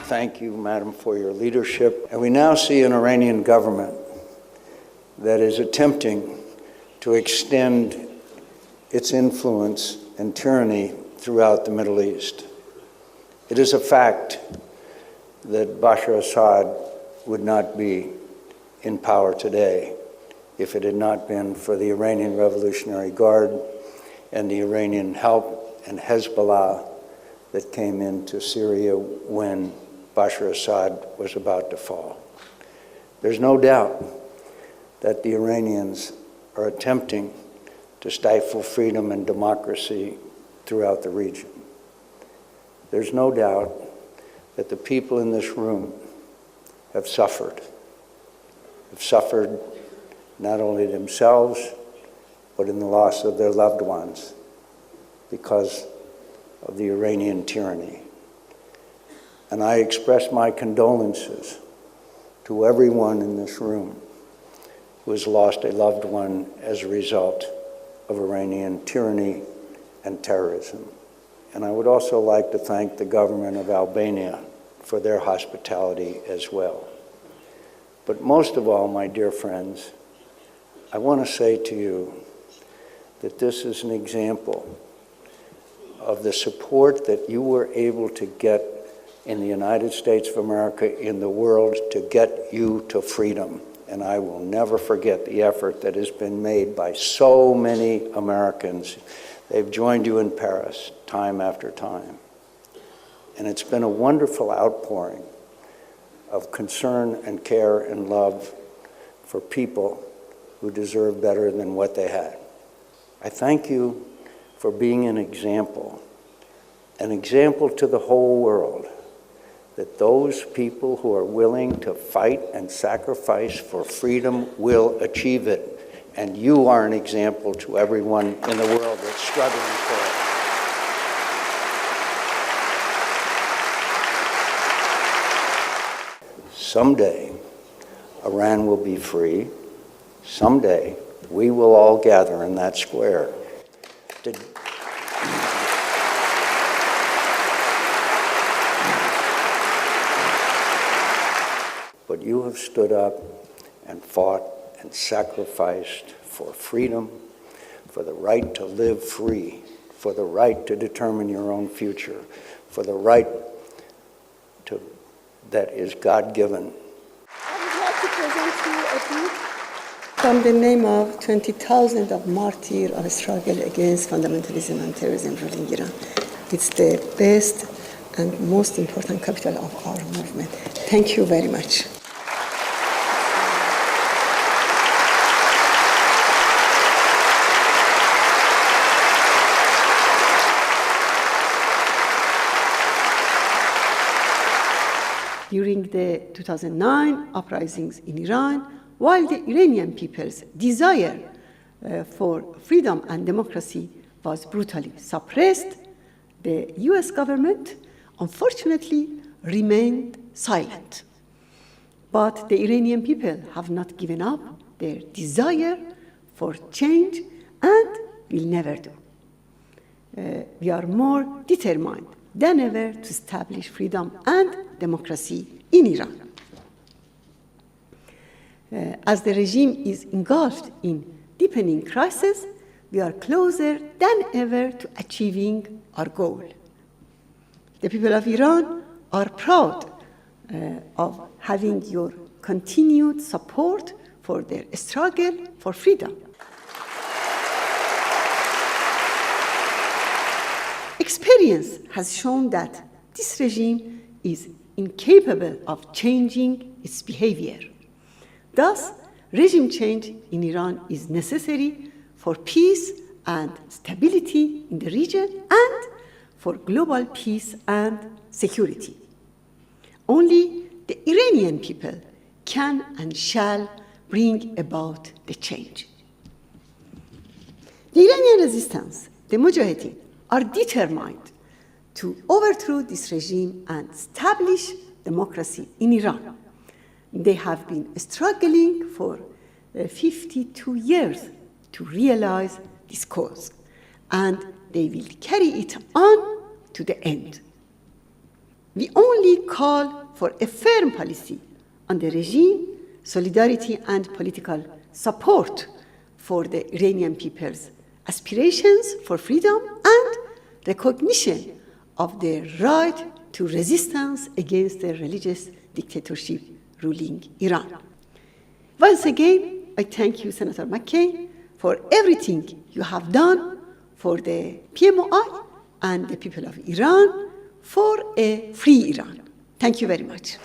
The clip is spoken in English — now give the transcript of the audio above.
thank you, Madam, for your leadership. And we now see an Iranian government that is attempting to extend its influence and tyranny throughout the Middle East. It is a fact that Bashar Assad would not be in power today if it had not been for the Iranian Revolutionary Guard and the Iranian help and Hezbollah that came into Syria when Bashar Assad was about to fall. There's no doubt that the Iranians are attempting to stifle freedom and democracy throughout the region. There's no doubt that the people in this room have suffered not only themselves, but in the loss of their loved ones because of the Iranian tyranny. And I express my condolences to everyone in this room who has lost a loved one as a result of Iranian tyranny and terrorism. And I would also like to thank the government of Albania for their hospitality as well. But most of all, my dear friends, I want to say to you that this is an example of the support that you were able to get in the United States of America, in the world, to get you to freedom. And I will never forget the effort that has been made by so many Americans. They've joined you in Paris time after time. And it's been a wonderful outpouring of concern and care and love for people who deserve better than what they had. I thank you for being an example to the whole world, that those people who are willing to fight and sacrifice for freedom will achieve it. And you are an example to everyone in the world that's struggling for it. Someday, Iran will be free. Someday, we will all gather in that square. But you have stood up and fought and sacrificed for freedom, for the right to live free, for the right to determine your own future, for the right that is God-given. I would like to present you a book from the name of 20,000 of martyrs of struggle against fundamentalism and terrorism ruling Iran. It's the best and most important capital of our movement. Thank you very much. During the 2009 uprisings in Iran, while the Iranian people's desire for freedom and democracy was brutally suppressed, the US government unfortunately remained silent. But the Iranian people have not given up their desire for change and will never do. We are more determined than ever to establish freedom and democracy in Iran. As the regime is engulfed in deepening crisis, we are closer than ever to achieving our goal. The people of Iran are proud of having your continued support for their struggle for freedom. Experience has shown that this regime is incapable of changing its behavior. Thus, regime change in Iran is necessary for peace and stability in the region and for global peace and security. Only the Iranian people can and shall bring about the change. The Iranian resistance, the Mujahideen, are determined to overthrow this regime and establish democracy in Iran. They have been struggling for 52 years to realize this cause, and they will carry it on to the end. We only call for a firm policy on the regime, solidarity and political support for the Iranian people's aspirations for freedom and recognition of their right to resistance against the religious dictatorship ruling Iran. Once again, I thank you, Senator McCain, for everything you have done for the PMOI and the people of Iran for a free Iran. Thank you very much.